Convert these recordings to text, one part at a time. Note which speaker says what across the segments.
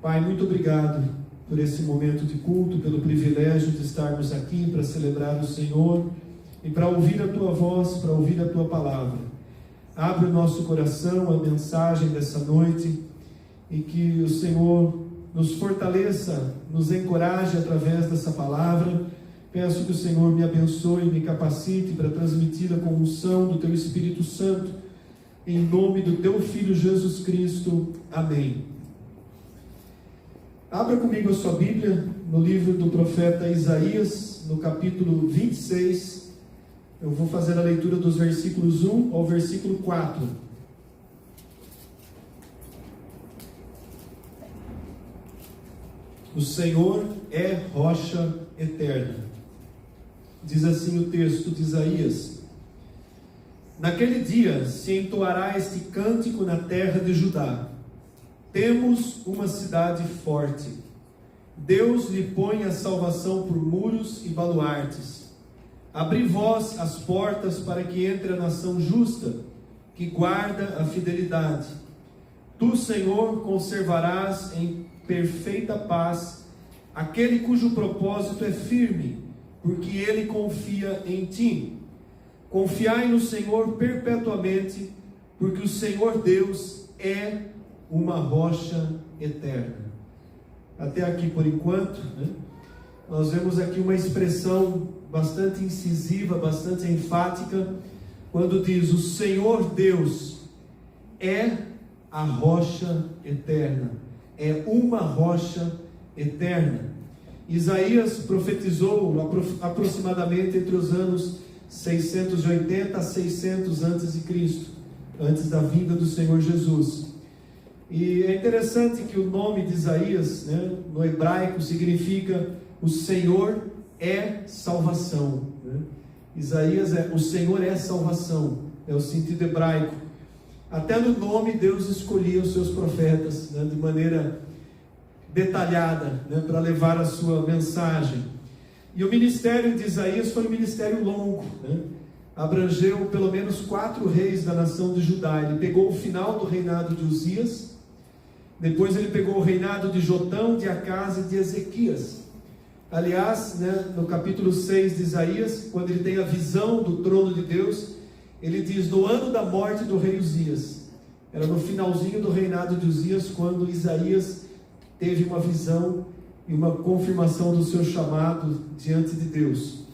Speaker 1: Pai, muito obrigado por esse momento de culto, pelo privilégio de estarmos aqui para celebrar o Senhor e para ouvir a Tua voz, para ouvir a Tua palavra. Abre o nosso coração à mensagem dessa noite e que o Senhor nos fortaleça, nos encoraje através dessa palavra. Peço que o Senhor me abençoe e me capacite para transmitir a unção do Teu Espírito Santo, em nome do Teu Filho Jesus Cristo. Amém. Abra comigo a sua Bíblia no livro do profeta Isaías, no capítulo 26. Eu vou fazer a leitura dos versículos 1 ao versículo 4. O Senhor é rocha eterna. Diz assim o texto de Isaías: Naquele dia se entoará este cântico na terra de Judá. Temos uma cidade forte. Deus lhe põe a salvação por muros e baluartes. Abri vós as portas para que entre a nação justa, que guarda a fidelidade. Tu, Senhor, conservarás em perfeita paz aquele cujo propósito é firme, porque ele confia em ti. Confiai no Senhor perpetuamente, porque o Senhor Deus é uma rocha eterna. Até aqui por enquanto, nós vemos aqui uma expressão bastante incisiva, bastante enfática, quando diz: o Senhor Deus é a rocha eterna, é uma rocha eterna. Isaías profetizou aproximadamente entre os anos 680 a 600 a.C., antes da vinda do Senhor Jesus. E é interessante que o nome de Isaías, no hebraico, significa o Senhor é salvação. Isaías o Senhor é salvação, é o sentido hebraico. Até no nome Deus escolhia os seus profetas, de maneira detalhada, para levar a sua mensagem. E o ministério de Isaías foi um ministério longo, abrangeu pelo menos 4 reis da nação de Judá. Ele pegou o final do reinado de Uzias, depois ele pegou o reinado de Jotão, de Acás e de Ezequias. Aliás, no capítulo 6 de Isaías, quando ele tem a visão do trono de Deus, ele diz: no ano da morte do rei Uzias. Era no finalzinho do reinado de Uzias, quando Isaías teve uma visão e uma confirmação do seu chamado diante de Deus.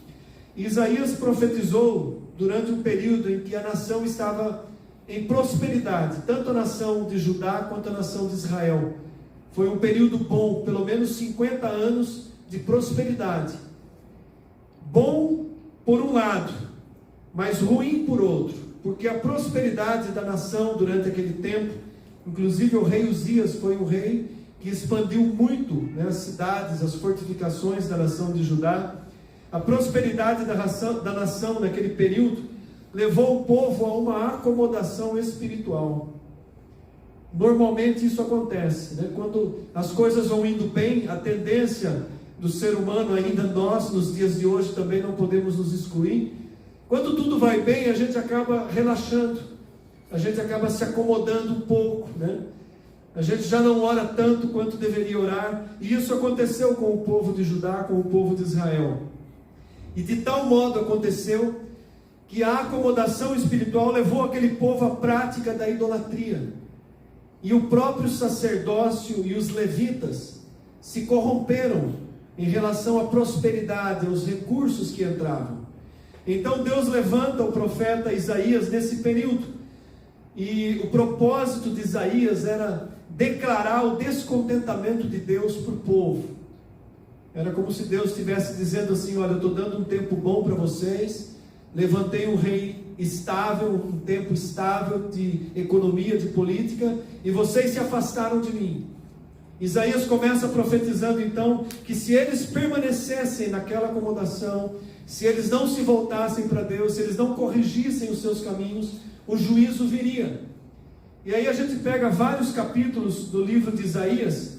Speaker 1: Isaías profetizou durante um período em que a nação estava em prosperidade, tanto a nação de Judá quanto a nação de Israel. Foi um período bom, pelo menos 50 anos de prosperidade. Bom por um lado, mas ruim por outro, porque a prosperidade da nação durante aquele tempo, inclusive o rei Uzias foi um rei que expandiu muito as cidades, as fortificações da nação de Judá. A prosperidade da nação naquele período levou o povo a uma acomodação espiritual. Normalmente isso acontece, quando as coisas vão indo bem, a tendência do ser humano, ainda nós, nos dias de hoje, também não podemos nos excluir. Quando tudo vai bem, a gente acaba relaxando, a gente acaba se acomodando um pouco, A gente já não ora tanto quanto deveria orar, e isso aconteceu com o povo de Judá, com o povo de Israel. E de tal modo aconteceu que a acomodação espiritual levou aquele povo à prática da idolatria. E o próprio sacerdócio e os levitas se corromperam em relação à prosperidade, aos recursos que entravam. Então Deus levanta o profeta Isaías nesse período. E o propósito de Isaías era declarar o descontentamento de Deus para o povo. Era como se Deus estivesse dizendo assim: olha, eu estou dando um tempo bom para vocês, levantei um rei estável, um tempo estável de economia, de política, e vocês se afastaram de mim. Isaías começa profetizando então que se eles permanecessem naquela acomodação, se eles não se voltassem para Deus, se eles não corrigissem os seus caminhos, o juízo viria. E aí a gente pega vários capítulos do livro de Isaías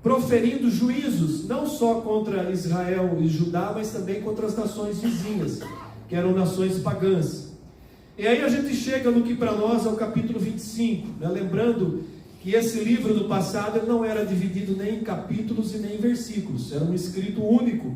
Speaker 1: proferindo juízos, não só contra Israel e Judá, mas também contra as nações vizinhas, que eram nações pagãs. E aí a gente chega no que para nós é o capítulo 25, lembrando que esse livro no passado ele não era dividido nem em capítulos e nem em versículos, era um escrito único,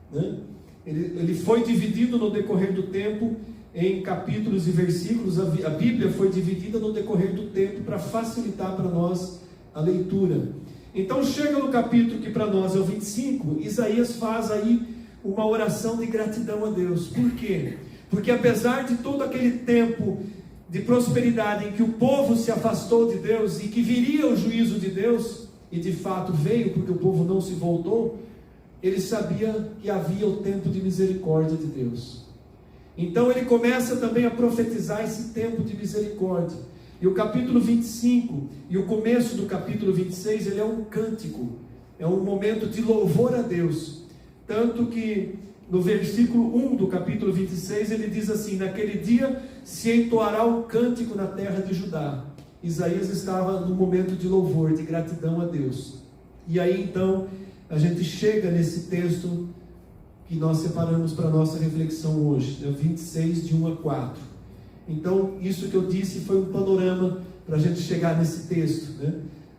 Speaker 1: né? Ele foi dividido no decorrer do tempo em capítulos e versículos. A Bíblia foi dividida no decorrer do tempo para facilitar para nós a leitura. Então chega no capítulo que para nós é o 25, Isaías faz aí uma oração de gratidão a Deus. Por quê? Porque apesar de todo aquele tempo de prosperidade em que o povo se afastou de Deus e que viria o juízo de Deus, e de fato veio porque o povo não se voltou, ele sabia que havia o tempo de misericórdia de Deus. Então ele começa também a profetizar esse tempo de misericórdia. E o capítulo 25 e o começo do capítulo 26, ele é um cântico, é um momento de louvor a Deus. Tanto que no versículo 1 do capítulo 26, ele diz assim: naquele dia se entoará um cântico na terra de Judá. Isaías estava no momento de louvor, de gratidão a Deus. E aí então a gente chega nesse texto que nós separamos para a nossa reflexão hoje, né? 26, de 1 a 4. Então, isso que eu disse foi um panorama para a gente chegar nesse texto, né?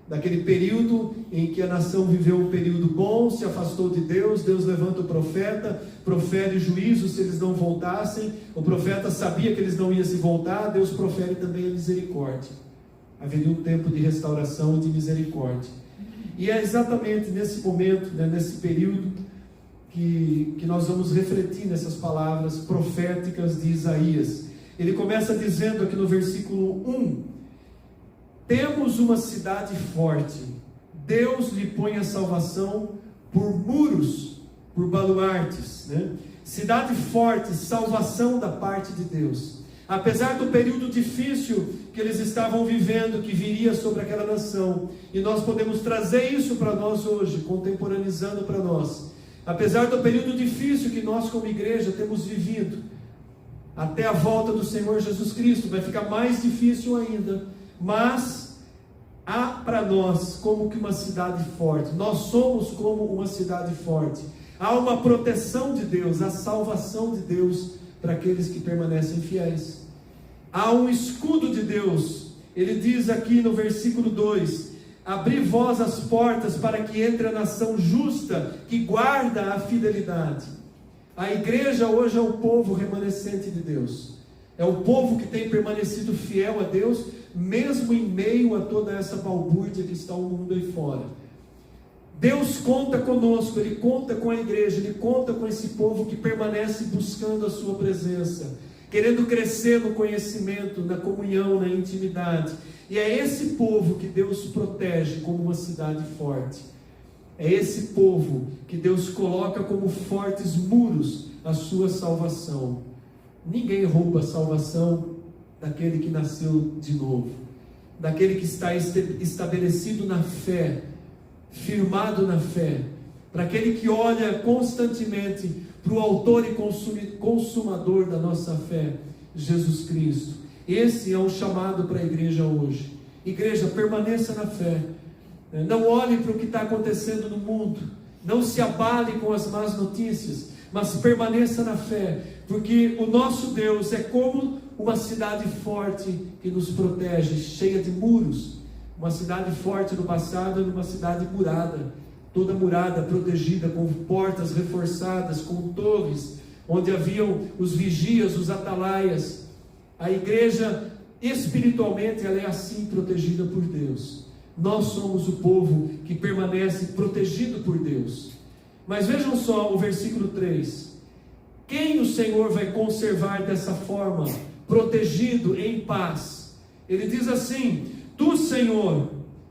Speaker 1: Daquele período em que a nação viveu um período bom, se afastou de Deus, Deus levanta o profeta, profere juízo se eles não voltassem, o profeta sabia que eles não iam se voltar, Deus profere também a misericórdia. Haveria um tempo de restauração e de misericórdia. E é exatamente nesse momento, né, nesse período, que nós vamos refletir nessas palavras proféticas de Isaías. Ele começa dizendo aqui no versículo 1: temos uma cidade forte, Deus lhe põe a salvação por muros, por baluartes, né? Cidade forte, salvação da parte de Deus. Apesar do período difícil que eles estavam vivendo, que viria sobre aquela nação, e nós podemos trazer isso para nós hoje, contemporaneizando para nós. Apesar do período difícil que nós como igreja temos vivido, até a volta do Senhor Jesus Cristo, vai ficar mais difícil ainda, mas há para nós como que uma cidade forte, nós somos como uma cidade forte, há uma proteção de Deus, a salvação de Deus para aqueles que permanecem fiéis, há um escudo de Deus. Ele diz aqui no versículo 2: abri vós as portas para que entre a nação justa, que guarda a fidelidade. A igreja hoje é o povo remanescente de Deus, é o povo que tem permanecido fiel a Deus, mesmo em meio a toda essa balbúrdia que está o mundo aí fora. Deus conta conosco, Ele conta com a igreja, Ele conta com esse povo que permanece buscando a sua presença, querendo crescer no conhecimento, na comunhão, na intimidade. E é esse povo que Deus protege como uma cidade forte. É esse povo que Deus coloca como fortes muros a sua salvação. Ninguém rouba a salvação daquele que nasceu de novo, daquele que está estabelecido na fé, firmado na fé, para aquele que olha constantemente para o autor e consumador da nossa fé, Jesus Cristo. Esse é o chamado para a igreja hoje. Igreja, permaneça na fé, não olhe para o que está acontecendo no mundo, não se abale com as más notícias, mas permaneça na fé, porque o nosso Deus é como uma cidade forte que nos protege, cheia de muros. Uma cidade forte no passado era uma cidade murada, toda murada, protegida, com portas reforçadas, com torres, onde haviam os vigias, os atalaias. A igreja, espiritualmente, ela é assim protegida por Deus. Nós somos o povo que permanece protegido por Deus. Mas vejam só o versículo 3. Quem o Senhor vai conservar dessa forma, protegido, em paz? Ele diz assim: tu, Senhor,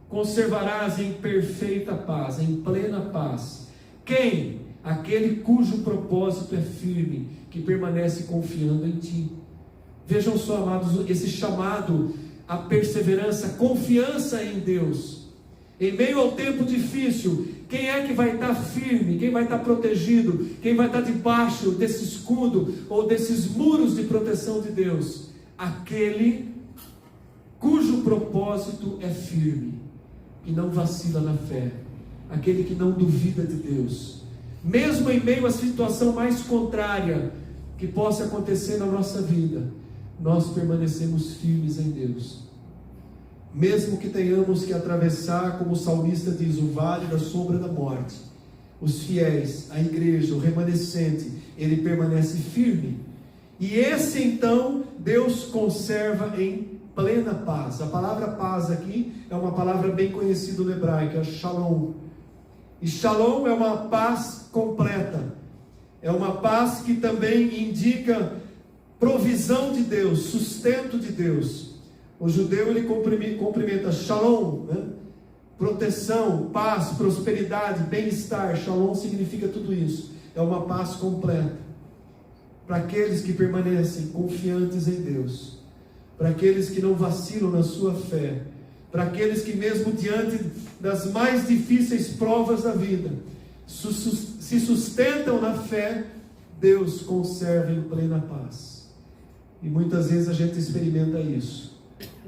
Speaker 1: conservarás em perfeita paz, em plena paz. Quem? Aquele cujo propósito é firme, que permanece confiando em ti. Vejam só, amados, esse chamado à perseverança, confiança em Deus. Em meio ao tempo difícil, quem é que vai estar firme? Quem vai estar protegido? Quem vai estar debaixo desse escudo ou desses muros de proteção de Deus? Aquele cujo propósito é firme, que não vacila na fé, aquele que não duvida de Deus, mesmo em meio à situação mais contrária que possa acontecer na nossa vida, nós permanecemos firmes em Deus. mesmo que tenhamos que atravessar, como o salmista diz, o vale da sombra da morte, os fiéis, a igreja, o remanescente, ele permanece firme. E esse então Deus conserva em plena paz. A palavra paz aqui é uma palavra bem conhecida no hebraico, é shalom. E shalom é uma paz completa. É uma paz que também indica provisão de Deus, sustento de Deus. O judeu ele cumprimenta shalom, né? Proteção, paz, prosperidade, bem-estar. Shalom significa tudo isso. É uma paz completa. Para aqueles que permanecem confiantes em Deus, para aqueles que não vacilam na sua fé, para aqueles que mesmo diante das mais difíceis provas da vida, se sustentam na fé, Deus conserva em plena paz. E muitas vezes a gente experimenta isso,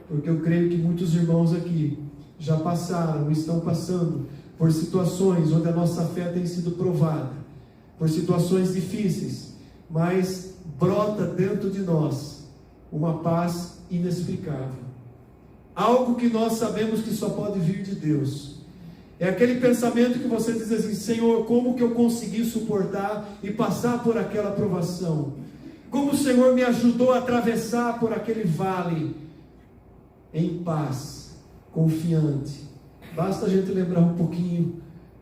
Speaker 1: porque eu creio que muitos irmãos aqui já passaram, estão passando por situações onde a nossa fé tem sido provada, por situações difíceis, mas brota dentro de nós uma paz inexplicável, algo que nós sabemos que só pode vir de Deus. É aquele pensamento que você diz assim: Senhor, como que eu consegui suportar e passar por aquela provação? Como o Senhor me ajudou a atravessar por aquele vale em paz, confiante. Basta a gente lembrar um pouquinho,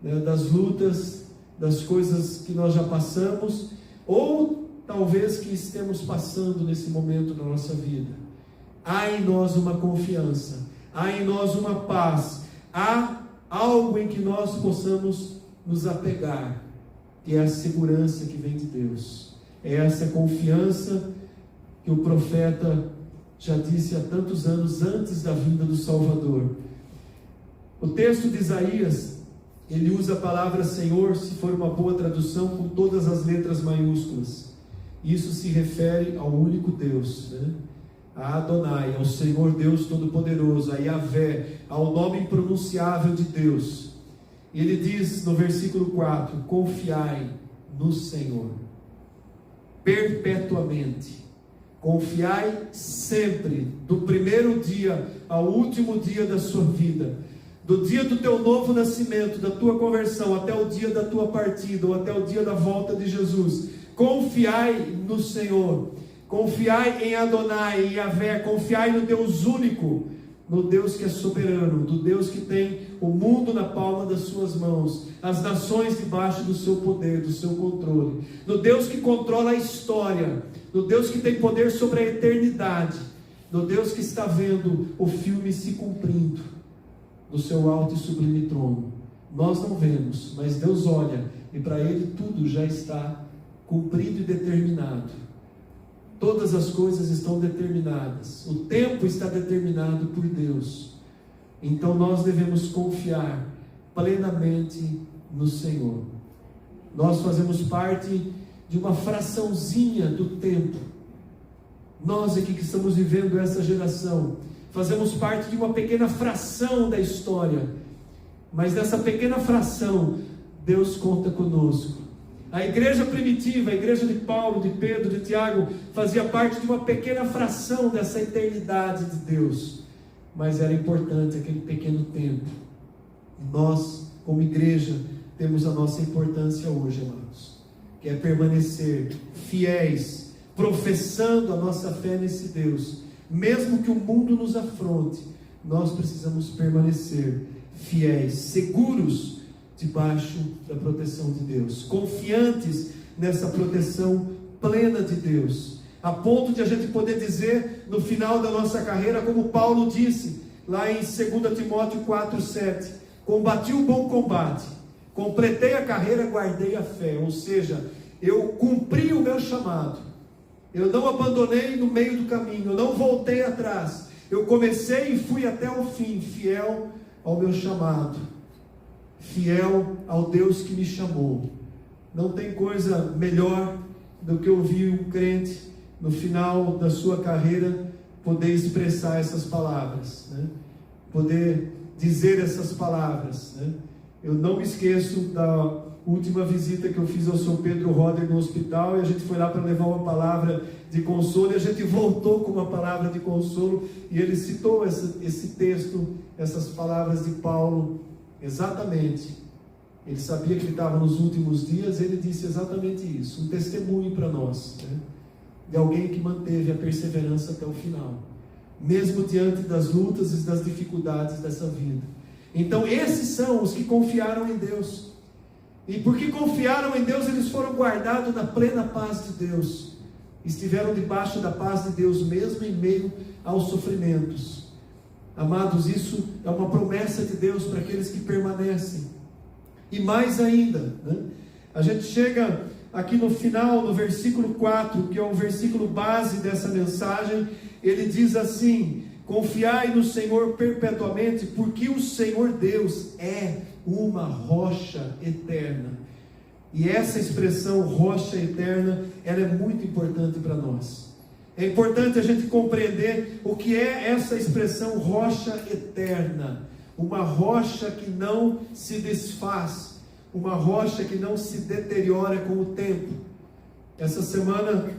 Speaker 1: né, das lutas, das coisas que nós já passamos, ou talvez que estemos passando nesse momento da nossa vida. Há em nós uma confiança, há em nós uma paz, há algo em que nós possamos nos apegar, que é a segurança que vem de Deus. É essa confiança que o profeta já disse há tantos anos antes da vinda do Salvador. O texto de Isaías, ele usa a palavra Senhor, se for uma boa tradução, com todas as letras maiúsculas. Isso se refere ao único Deus, né? A Adonai, ao Senhor Deus Todo-Poderoso, a Yahvé, ao nome impronunciável de Deus. E ele diz no versículo 4: confiai no Senhor perpetuamente. Confiai sempre, do primeiro dia ao último dia da sua vida, do dia do teu novo nascimento, da tua conversão, até o dia da tua partida, ou até o dia da volta de Jesus. Confiai no Senhor, confiai em Adonai, em Yahvé, confiai no Deus único, no Deus que é soberano, do Deus que tem o mundo na palma das suas mãos, as nações debaixo do seu poder, do seu controle, no Deus que controla a história, no Deus que tem poder sobre a eternidade, no Deus que está vendo o filme se cumprindo no seu alto e sublime trono. Nós não vemos, mas Deus olha, e para Ele tudo já está cumprido e determinado. Todas as coisas estão determinadas, o tempo está determinado por Deus. Então nós devemos confiar plenamente no Senhor. Nós fazemos parte de uma fraçãozinha do tempo. Nós aqui que estamos vivendo essa geração, fazemos parte de uma pequena fração da história, mas nessa pequena fração, Deus conta conosco. A igreja primitiva, a igreja de Paulo, de Pedro, de Tiago, fazia parte de uma pequena fração dessa eternidade de Deus, mas era importante aquele pequeno tempo. Nós, como igreja, temos a nossa importância hoje, amados, que é permanecer fiéis, professando a nossa fé nesse Deus. Mesmo que o mundo nos afronte, nós precisamos permanecer fiéis, seguros debaixo da proteção de Deus, confiantes nessa proteção plena de Deus, a ponto de a gente poder dizer no final da nossa carreira, como Paulo disse lá em 2 Timóteo 4,7: combati o bom combate, completei a carreira, guardei a fé. Ou seja, eu cumpri o meu chamado, eu não abandonei no meio do caminho, eu não voltei atrás, eu comecei e fui até o fim, fiel ao meu chamado, fiel ao Deus que me chamou. Não tem coisa melhor do que ouvir um crente no final da sua carreira poder expressar essas palavras, né? Poder dizer essas palavras, né? Eu não me esqueço da última visita que eu fiz ao São Pedro Roder no hospital, e a gente foi lá para levar uma palavra de consolo, e a gente voltou com uma palavra de consolo, e ele citou esse texto, essas palavras de Paulo, exatamente. Ele sabia que ele estava nos últimos dias, ele disse exatamente isso, um testemunho para nós, né? De alguém que manteve a perseverança até o final, mesmo diante das lutas e das dificuldades dessa vida. Então esses são os que confiaram em Deus, e porque confiaram em Deus, eles foram guardados na plena paz de Deus, estiveram debaixo da paz de Deus, mesmo em meio aos sofrimentos. Amados, isso é uma promessa de Deus para aqueles que permanecem. E mais ainda, né? A gente chega aqui no final, no versículo 4, que é o versículo base dessa mensagem. Ele diz assim: confiai no Senhor perpetuamente, porque o Senhor Deus é uma rocha eterna. E essa expressão rocha eterna, ela é muito importante para nós. É importante a gente compreender o que é essa expressão rocha eterna. Uma rocha que não se desfaz, uma rocha que não se deteriora com o tempo. Essa semana,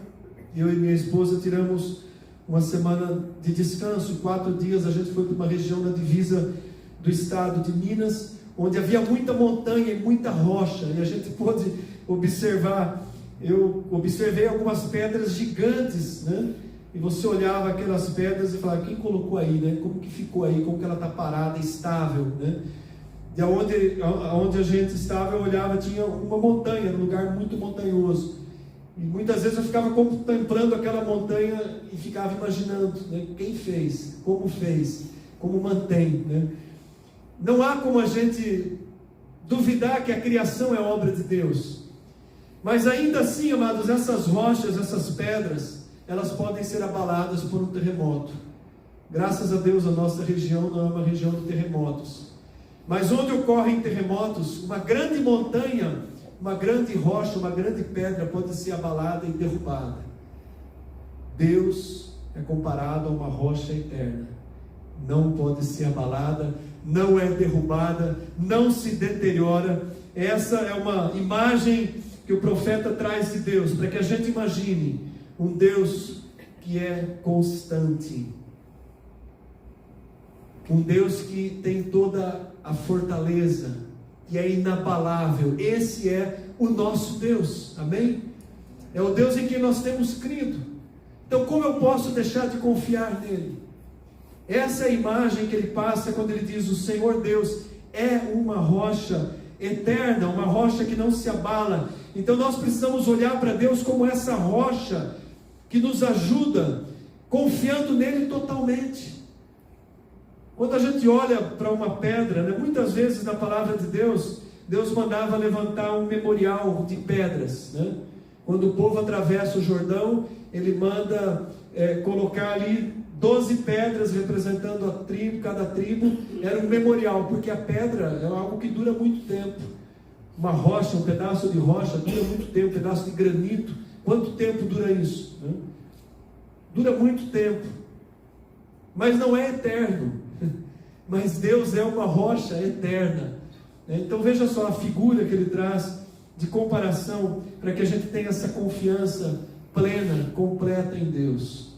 Speaker 1: eu e minha esposa tiramos uma semana de descanso, 4 dias. A gente foi para uma região na divisa do estado de Minas, onde havia muita montanha e muita rocha, e a gente pôde observar. Eu observei algumas pedras gigantes, né? E você olhava aquelas pedras e falava: quem colocou aí, né? Como que ficou aí? Como que ela está parada, estável, né? De onde a gente estava, eu olhava, tinha uma montanha, um lugar muito montanhoso. E muitas vezes eu ficava contemplando aquela montanha e ficava imaginando, né? Quem fez, como mantém, né? Não há como a gente duvidar que a criação é obra de Deus. Mas ainda assim, amados, essas rochas, essas pedras, elas podem ser abaladas por um terremoto. Graças a Deus, a nossa região não é uma região de terremotos. Mas onde ocorrem terremotos, uma grande montanha, uma grande rocha, uma grande pedra pode ser abalada e derrubada. Deus é comparado a uma rocha eterna. Não pode ser abalada, não é derrubada, não se deteriora. Essa é uma imagem que o profeta traz de Deus, para que a gente imagine um Deus que é constante, um Deus que tem toda a fortaleza, que é inabalável. Esse é o nosso Deus, amém? É o Deus em quem nós temos crido. Então, como eu posso deixar de confiar nele? Essa é a imagem que ele passa quando ele diz: o Senhor Deus é uma rocha eterna, uma rocha que não se abala. Então nós precisamos olhar para Deus como essa rocha que nos ajuda, confiando nele totalmente. Quando a gente olha para uma pedra, né, muitas vezes na palavra de Deus, Deus mandava levantar um memorial de pedras, né? Quando o povo atravessa o Jordão, ele manda colocar ali 12 pedras representando a tribo, cada tribo era um memorial, porque a pedra é algo que dura muito tempo. Uma rocha, um pedaço de rocha dura muito tempo, um pedaço de granito, quanto tempo dura isso, né? Dura muito tempo, mas não é eterno. Mas Deus é uma rocha eterna. Então veja só a figura que ele traz de comparação, para que a gente tenha essa confiança plena, completa em Deus.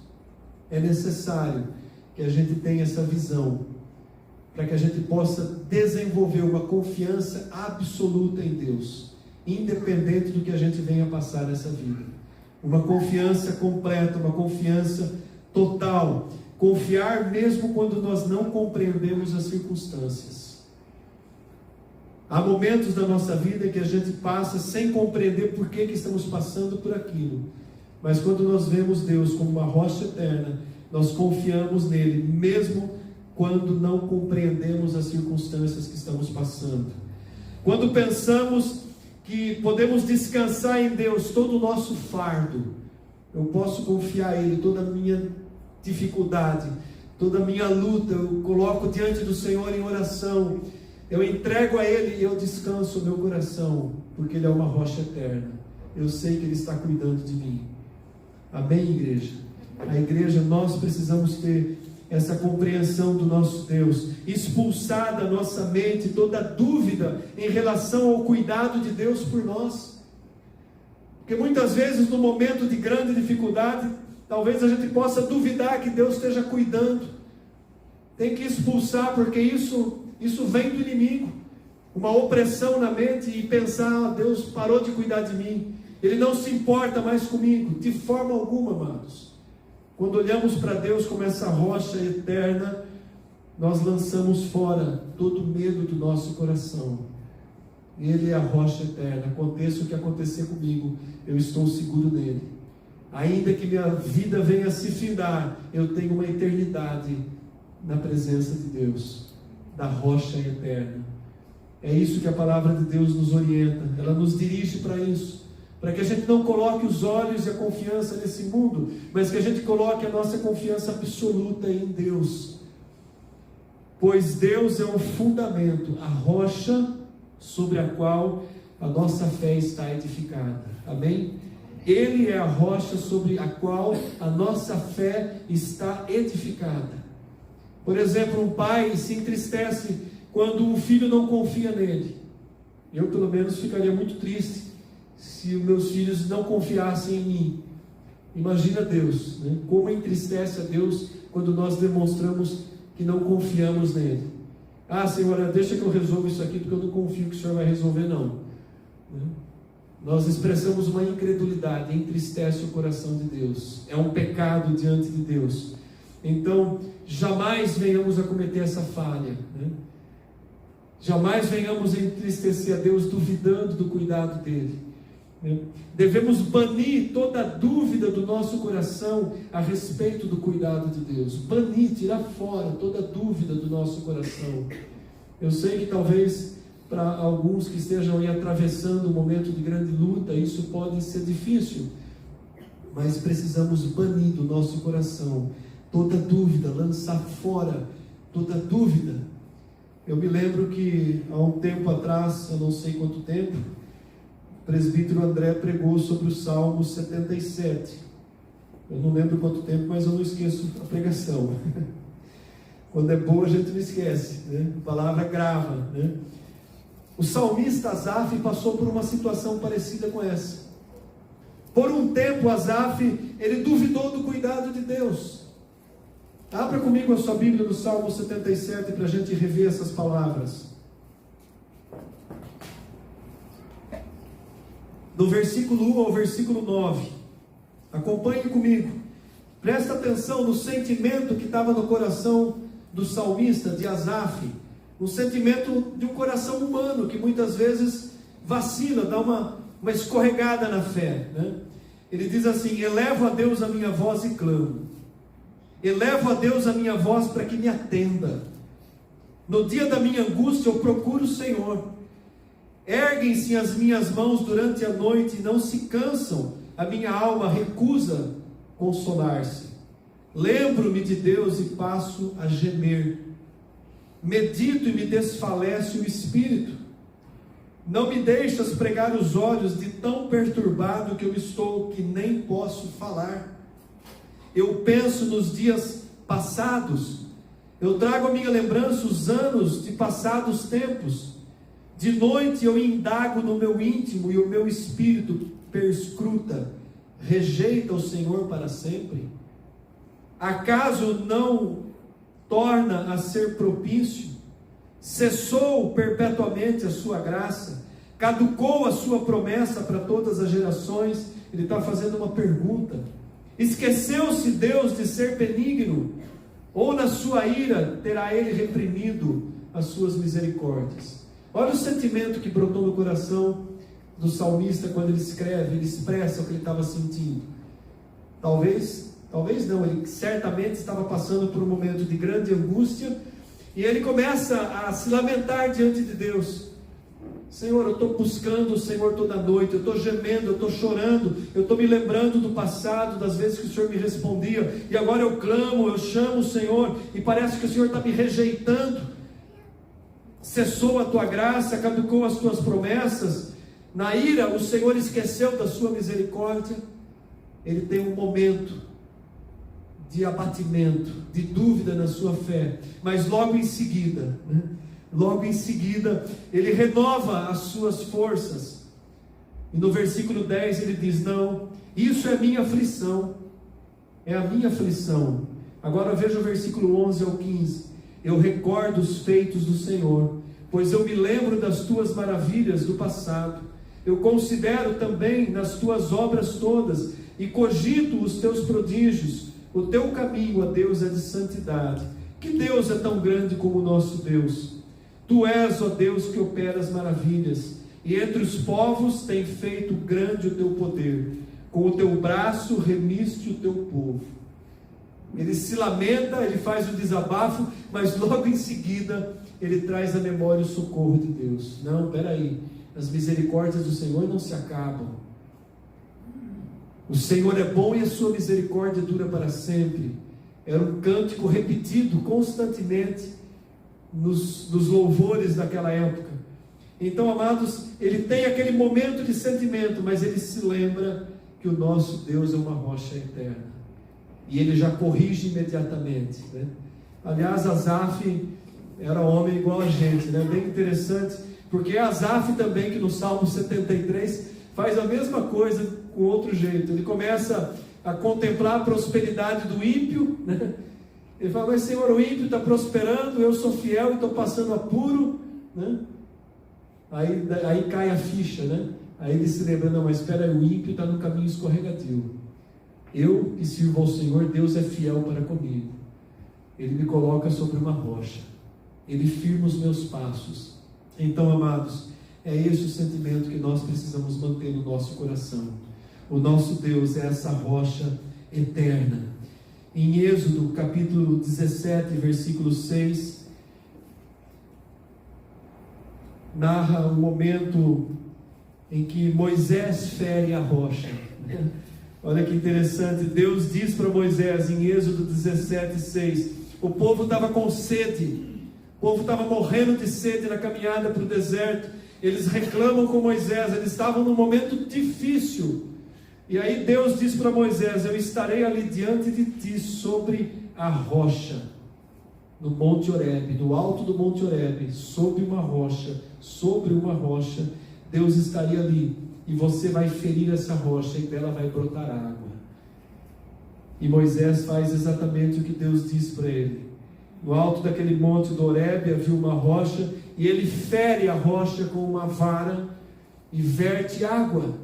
Speaker 1: É necessário que a gente tenha essa visão, para que a gente possa desenvolver uma confiança absoluta em Deus, independente do que a gente venha passar nessa vida. Uma confiança completa, uma confiança total. Confiar mesmo quando nós não compreendemos as circunstâncias. Há momentos da nossa vida que a gente passa sem compreender por que estamos passando por aquilo. Mas quando nós vemos Deus como uma rocha eterna, nós confiamos nele, mesmo quando não compreendemos as circunstâncias que estamos passando. Quando pensamos que podemos descansar em Deus todo o nosso fardo, eu posso confiar a Ele, toda a minha dificuldade, toda a minha luta, eu coloco diante do Senhor em oração, eu entrego a Ele e eu descanso o meu coração, porque Ele é uma rocha eterna. Eu sei que Ele está cuidando de mim. Amém, igreja? A igreja, nós precisamos ter essa compreensão do nosso Deus, expulsar da nossa mente toda dúvida em relação ao cuidado de Deus por nós. Porque muitas vezes, no momento de grande dificuldade, talvez a gente possa duvidar que Deus esteja cuidando. Tem que expulsar, porque isso vem do inimigo. Uma opressão na mente e pensar: Deus parou de cuidar de mim, Ele não se importa mais comigo. De forma alguma, amados. Quando olhamos para Deus como essa rocha eterna, nós lançamos fora todo o medo do nosso coração. Ele é a rocha eterna. Aconteça o que acontecer comigo, eu estou seguro nele. Ainda que minha vida venha a se findar, eu tenho uma eternidade na presença de Deus, da rocha eterna. É isso que a palavra de Deus nos orienta. Ela nos dirige para isso, para que a gente não coloque os olhos e a confiança nesse mundo, mas que a gente coloque a nossa confiança absoluta em Deus. Pois Deus é o fundamento, a rocha sobre a qual a nossa fé está edificada. Amém? Ele é a rocha sobre a qual a nossa fé está edificada. Por exemplo, um pai se entristece quando o filho não confia nele. Eu, pelo menos, ficaria muito triste se os meus filhos não confiassem em mim. Imagina Deus, né? Como entristece a Deus quando nós demonstramos que não confiamos nele. Ah, Senhor, deixa que eu resolva isso aqui, porque eu não confio que o Senhor vai resolver, não. Né? Nós expressamos uma incredulidade, entristece o coração de Deus. É um pecado diante de Deus. Então, jamais venhamos a cometer essa falha, né? Jamais venhamos a entristecer a Deus duvidando do cuidado dele, né? Devemos banir toda dúvida do nosso coração a respeito do cuidado de Deus. Banir, tirar fora toda dúvida do nosso coração. Eu sei que talvez para alguns que estejam aí atravessando um momento de grande luta, isso pode ser difícil, mas precisamos banir do nosso coração toda dúvida, lançar fora toda dúvida. Eu me lembro que há um tempo atrás, eu não sei quanto tempo, o presbítero André pregou sobre o Salmo 77. Eu não lembro quanto tempo, mas eu não esqueço a pregação. Quando é boa a gente não esquece, né? A palavra grava, né? O salmista Asaf passou por uma situação parecida com essa. Por um tempo Asaf, ele duvidou do cuidado de Deus. Abra comigo a sua Bíblia no Salmo 77 para a gente rever essas palavras. Do versículo 1 ao versículo 9. Acompanhe comigo. Presta atenção no sentimento que estava no coração do salmista, de Asaf. Um sentimento de um coração humano que muitas vezes vacila, dá uma escorregada na fé, né? Ele diz assim: elevo a Deus a minha voz e clamo. Elevo a Deus a minha voz para que me atenda. No dia da minha angústia eu procuro o Senhor. Erguem-se as minhas mãos durante a noite e não se cansam. A minha alma recusa consolar-se. Lembro-me de Deus e passo a gemer. Medito e me desfalece o espírito. Não me deixas pregar os olhos, de tão perturbado que eu estou, que nem posso falar. Eu penso nos dias passados, eu trago à minha lembrança os anos de passados tempos. De noite eu indago no meu íntimo e o meu espírito perscruta. Rejeita o Senhor para sempre? Acaso não torna a ser propício? Cessou perpetuamente a sua graça? Caducou a sua promessa para todas as gerações? Ele está fazendo uma pergunta. Esqueceu-se Deus de ser benigno? Ou na sua ira terá Ele reprimido as suas misericórdias? Olha o sentimento que brotou no coração do salmista quando ele escreve, ele expressa o que ele estava sentindo. Talvez não, ele certamente estava passando por um momento de grande angústia, e ele começa a se lamentar diante de Deus. Senhor, eu estou buscando o Senhor toda noite, eu estou gemendo, eu estou chorando, eu estou me lembrando do passado, das vezes que o Senhor me respondia, e agora eu clamo, eu chamo o Senhor, e parece que o Senhor está me rejeitando. Cessou a tua graça, caducou as tuas promessas. Na ira, o Senhor esqueceu da sua misericórdia. Ele tem um momento de abatimento, de dúvida na sua fé, mas logo em seguida, ele renova as suas forças, e no versículo 10 ele diz: não, isso é minha aflição, é a minha aflição. Agora veja o versículo 11 ao 15: eu recordo os feitos do Senhor, pois eu me lembro das tuas maravilhas do passado, eu considero também nas tuas obras todas, e cogito os teus prodígios. O teu caminho, ó Deus, é de santidade. Que Deus é tão grande como o nosso Deus? Tu és, ó Deus, que operas maravilhas, e entre os povos tem feito grande o teu poder. Com o teu braço remiste o teu povo. Ele se lamenta, ele faz o desabafo, mas logo em seguida ele traz à memória o socorro de Deus. Não, peraí, as misericórdias do Senhor não se acabam. O Senhor é bom e a sua misericórdia dura para sempre. Era um cântico repetido constantemente nos louvores daquela época. Então, amados, ele tem aquele momento de sentimento, mas ele se lembra que o nosso Deus é uma rocha eterna. E ele já corrige imediatamente, né? Aliás, Asaf era homem igual a gente, né? Bem interessante, porque é Asaf também que no Salmo 73 faz a mesma coisa com outro jeito. Ele começa a contemplar a prosperidade do ímpio, né? Ele fala: mas Senhor, o ímpio está prosperando, eu sou fiel e estou passando apuro, né? Aí cai a ficha, né? Aí ele se lembra: não, mas espera aí, o ímpio está no caminho escorregadio. Eu que sirvo ao Senhor, Deus é fiel para comigo. Ele me coloca sobre uma rocha, ele firma os meus passos. Então, amados, é esse o sentimento que nós precisamos manter no nosso coração. O nosso Deus é essa rocha eterna. Em Êxodo capítulo 17, versículo 6, narra o momento em que Moisés fere a rocha. Olha que interessante, Deus diz para Moisés em Êxodo 17, 6, o povo estava com sede, o povo estava morrendo de sede na caminhada para o deserto, eles reclamam com Moisés, eles estavam num momento difícil, e aí Deus diz para Moisés: eu estarei ali diante de ti sobre a rocha, no Monte Horebe, no alto do Monte Horebe, sobre uma rocha, Deus estaria ali, e você vai ferir essa rocha, e dela vai brotar água. E Moisés faz exatamente o que Deus diz para ele. No alto daquele monte do Horebe havia uma rocha, e ele fere a rocha com uma vara, e verte água.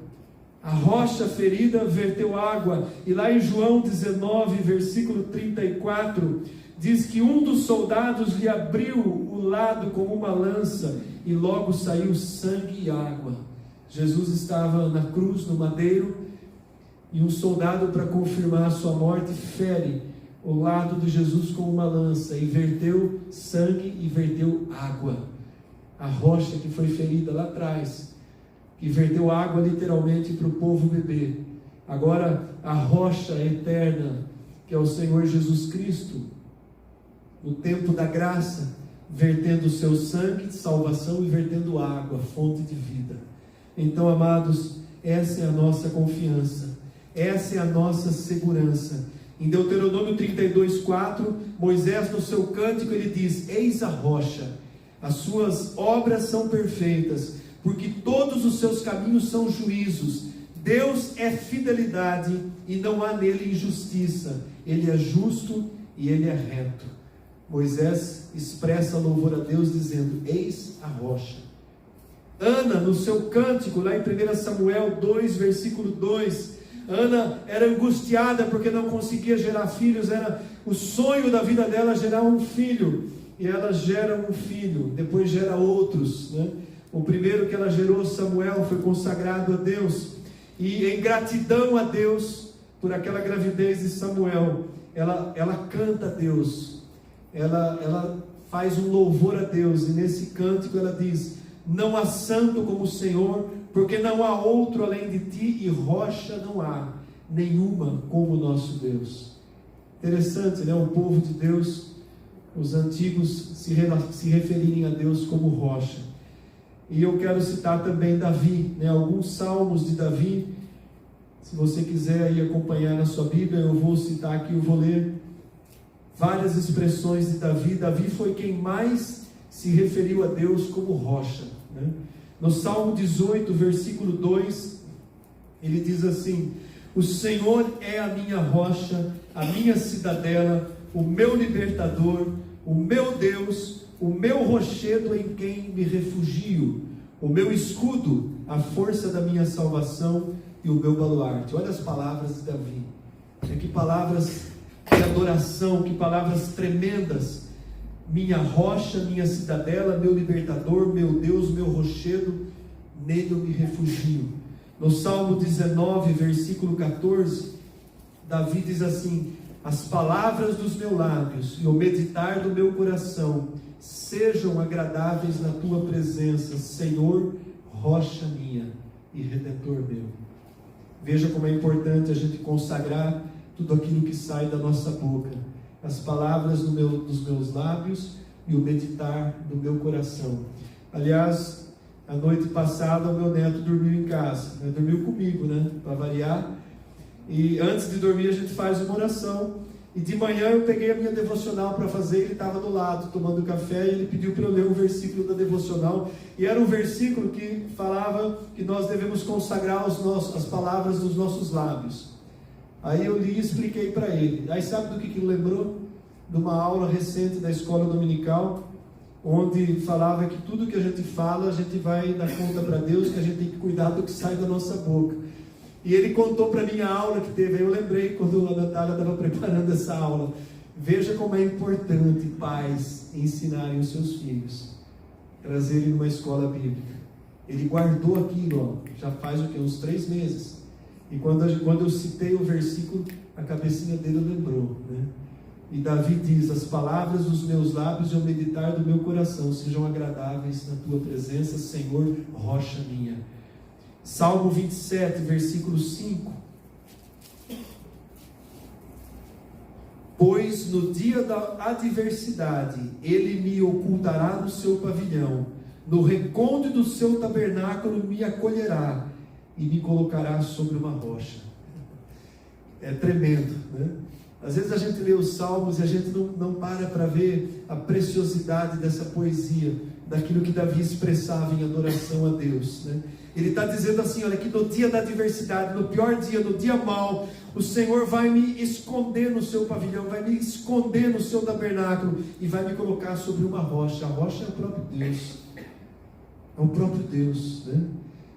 Speaker 1: A rocha ferida verteu água, e lá em João 19, versículo 34, diz que um dos soldados lhe abriu o lado com uma lança, e logo saiu sangue e água. Jesus estava na cruz, no madeiro, e um soldado, para confirmar a sua morte, fere o lado de Jesus com uma lança, e verteu sangue e verteu água. A rocha que foi ferida lá atrás, que verteu água literalmente para o povo beber. Agora a rocha eterna, que é o Senhor Jesus Cristo, no tempo da graça, vertendo o seu sangue de salvação e vertendo água, fonte de vida. Então, amados, essa é a nossa confiança, essa é a nossa segurança. Em Deuteronômio 32:4, Moisés, no seu cântico, ele diz: eis a rocha, as suas obras são perfeitas, porque todos os seus caminhos são juízos. Deus é fidelidade e não há nele injustiça. Ele é justo e ele é reto. Moisés expressa louvor a Deus dizendo: eis a rocha. Ana, no seu cântico, lá em 1 Samuel 2, versículo 2, Ana era angustiada porque não conseguia gerar filhos. Era o sonho da vida dela gerar um filho, e ela gera um filho, depois gera outros, né? O primeiro que ela gerou, Samuel, foi consagrado a Deus, e em gratidão a Deus por aquela gravidez de Samuel, ela canta a Deus, ela faz um louvor a Deus, e nesse cântico ela diz: não há santo como o Senhor, porque não há outro além de ti, e rocha não há nenhuma como o nosso Deus. Interessante, né? O povo de Deus, os antigos, se referirem a Deus como rocha. E eu quero citar também Davi, né? Alguns salmos de Davi Se você quiser aí acompanhar na sua Bíblia, eu vou citar aqui, eu vou ler várias expressões de Davi. Davi foi quem mais se referiu a Deus como rocha, né? No Salmo 18, versículo 2, ele diz assim: o Senhor é a minha rocha, a minha cidadela, o meu libertador, o meu Deus, o meu rochedo em quem me refugio, o meu escudo, a força da minha salvação e o meu baluarte. Olha as palavras de Davi. Que palavras de adoração, que palavras tremendas. Minha rocha, minha cidadela, meu libertador, meu Deus, meu rochedo, nele eu me refugio. No Salmo 19, versículo 14, Davi diz assim: as palavras dos meus lábios e o meditar do meu coração sejam agradáveis na tua presença, Senhor, rocha minha e redentor meu. Veja como é importante a gente consagrar tudo aquilo que sai da nossa boca, as palavras dos meus lábios e o meditar do meu coração. Aliás, a noite passada o meu neto dormiu em casa, né? Dormiu comigo, né? Para variar. E antes de dormir a gente faz uma oração. E de manhã eu peguei a minha devocional para fazer, ele estava do lado tomando café e ele pediu para eu ler um versículo da devocional. E era um versículo que falava que nós devemos consagrar as palavras dos nossos lábios. Aí eu li e expliquei para ele. Aí sabe do que ele lembrou? De uma aula recente da escola dominical, onde falava que tudo que a gente fala, a gente vai dar conta para Deus, que a gente tem que cuidar do que sai da nossa boca. E ele contou para mim a aula que teve. Aí eu lembrei quando a Natália estava preparando essa aula. Veja como é importante pais ensinarem os seus filhos, trazerem numa escola bíblica. Ele guardou aquilo, já faz o quê? Uns 3 meses. E quando eu citei o versículo, a cabecinha dele lembrou, né? E Davi diz: as palavras dos meus lábios e o meditar do meu coração sejam agradáveis na tua presença, Senhor, rocha minha. Salmo 27, versículo 5. Pois no dia da adversidade ele me ocultará no seu pavilhão, no recôndito do seu tabernáculo me acolherá e me colocará sobre uma rocha. É tremendo, né? Às vezes a gente lê os salmos e a gente não para ver a preciosidade dessa poesia, daquilo que Davi expressava em adoração a Deus, né? Ele está dizendo assim: olha, que no dia da adversidade, no pior dia, no dia mau, o Senhor vai me esconder no seu pavilhão, vai me esconder no seu tabernáculo e vai me colocar sobre uma rocha. A rocha é o próprio Deus, é o próprio Deus, né?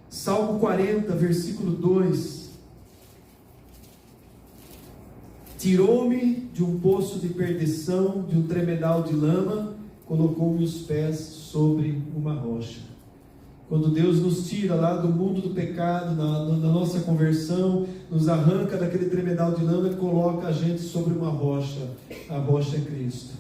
Speaker 1: Salmo 40, versículo 2: tirou-me de um poço de perdição, de um tremedal de lama, colocou-me os pés sobre uma rocha. Quando Deus nos tira lá do mundo do pecado, na nossa conversão, nos arranca daquele tremedal de lama e coloca a gente sobre uma rocha. A rocha é Cristo.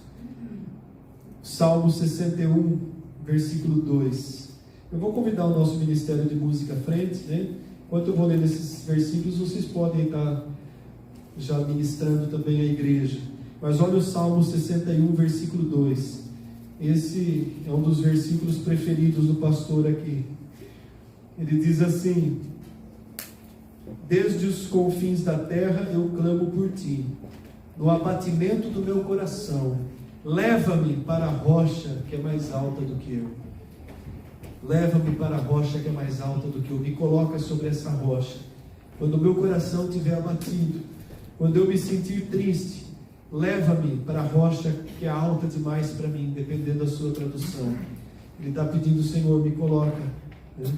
Speaker 1: Salmo 61, versículo 2. Eu vou convidar o nosso Ministério de Música à frente, né? Enquanto eu vou ler esses versículos, vocês podem estar já ministrando também a igreja. Mas olha o Salmo 61, versículo 2. Esse é um dos versículos preferidos do pastor aqui. Ele diz assim: desde os confins da terra eu clamo por ti, no abatimento do meu coração, leva-me para a rocha que é mais alta do que eu. Leva-me para a rocha que é mais alta do que eu. Me coloca sobre essa rocha. Quando o meu coração estiver abatido, quando eu me sentir triste, leva-me para a rocha que é alta demais para mim, dependendo da sua tradução. Ele está pedindo: Senhor, me coloca, né?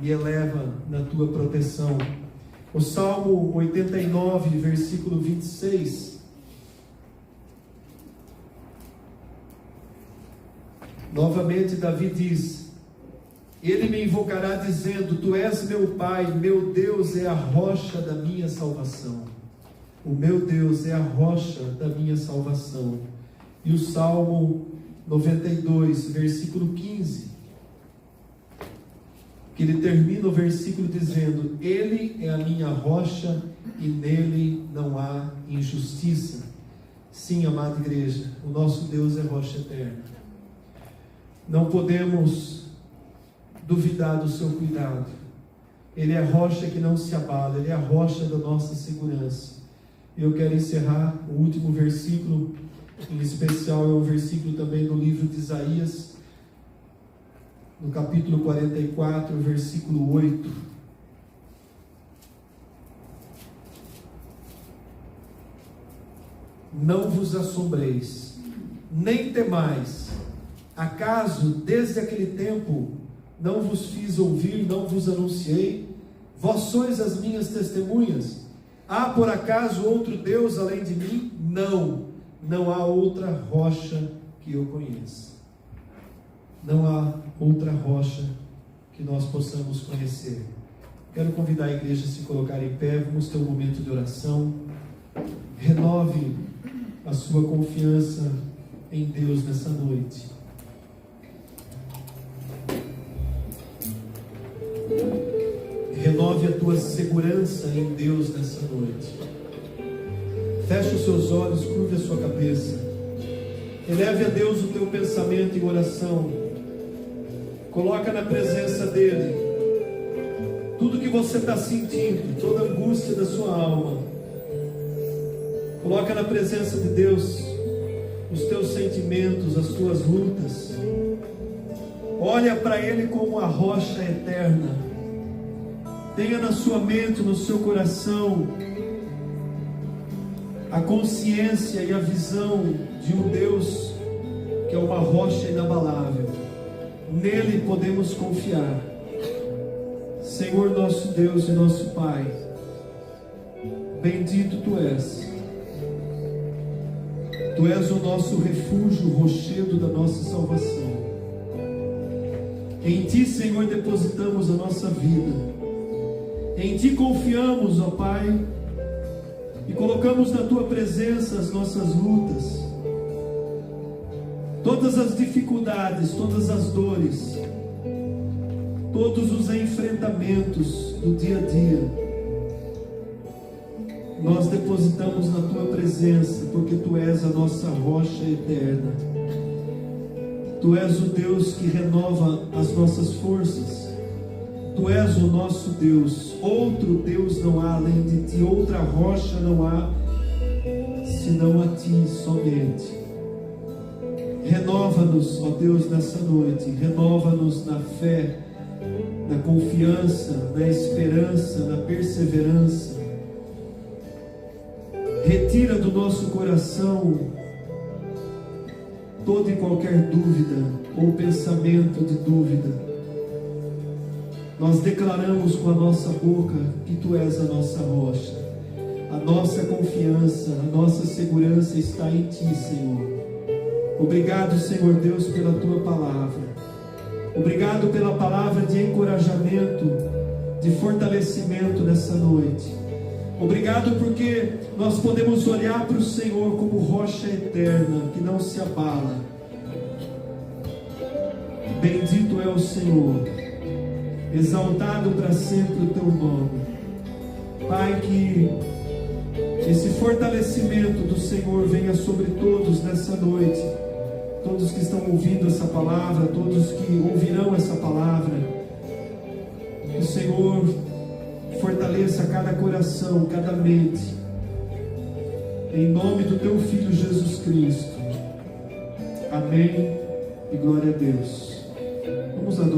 Speaker 1: Me eleva na tua proteção. O Salmo 89, versículo 26. Novamente Davi diz: ele me invocará dizendo: tu és meu Pai, meu Deus é a rocha da minha salvação. O meu Deus é a rocha da minha salvação. E o Salmo 92, versículo 15, que ele termina o versículo dizendo: ele é a minha rocha e nele não há injustiça. Sim, amada igreja, o nosso Deus é rocha eterna. Não podemos duvidar do seu cuidado. Ele é a rocha que não se abala, Ele é a rocha da nossa segurança. Eu quero encerrar o último versículo, em especial é um versículo também do livro de Isaías, no capítulo 44, versículo 8. Não vos assombreis, nem temais, acaso desde aquele tempo não vos fiz ouvir, não vos anunciei? Vós sois as minhas testemunhas. Há por acaso outro Deus além de mim? Não há outra rocha que eu conheça. Não há outra rocha que nós possamos conhecer. Quero convidar a igreja a se colocar em pé. Vamos ter um momento de oração. Renove a sua confiança em Deus nessa noite. Renove a tua segurança em Deus nessa noite. Feche os seus olhos, curve a sua cabeça. Eleve a Deus o teu pensamento em oração. Coloca na presença dEle tudo que você está sentindo, toda a angústia da sua alma. Coloca na presença de Deus os teus sentimentos, as tuas lutas. Olha para Ele como a rocha eterna. Tenha na sua mente, no seu coração, a consciência e a visão de um Deus que é uma rocha inabalável. Nele podemos confiar. Senhor nosso Deus e nosso Pai, bendito Tu és. Tu és o nosso refúgio, o rochedo da nossa salvação. Em Ti, Senhor, depositamos a nossa vida. Em Ti confiamos, ó Pai, e colocamos na Tua presença as nossas lutas, todas as dificuldades, todas as dores, todos os enfrentamentos do dia a dia. Nós depositamos na Tua presença, porque Tu és a nossa rocha eterna. Tu és o Deus que renova as nossas forças. Tu és o nosso Deus. Outro Deus não há além de Ti, outra rocha não há senão a Ti somente. Renova-nos, ó Deus, nessa noite. Renova-nos na fé, na confiança, na esperança, na perseverança. Retira do nosso coração toda e qualquer dúvida ou pensamento de dúvida. Nós declaramos com a nossa boca que Tu és a nossa rocha. A nossa confiança, a nossa segurança está em Ti, Senhor. Obrigado, Senhor Deus, pela Tua palavra. Obrigado pela palavra de encorajamento, de fortalecimento nessa noite. Obrigado porque nós podemos olhar para o Senhor como rocha eterna, que não se abala. Bendito é o Senhor, exaltado para sempre o Teu nome. Pai, que esse fortalecimento do Senhor venha sobre todos nessa noite, todos que estão ouvindo essa palavra, todos que ouvirão essa palavra. Que o Senhor fortaleça cada coração, cada mente, em nome do Teu Filho Jesus Cristo. Amém e glória a Deus. Vamos adorar.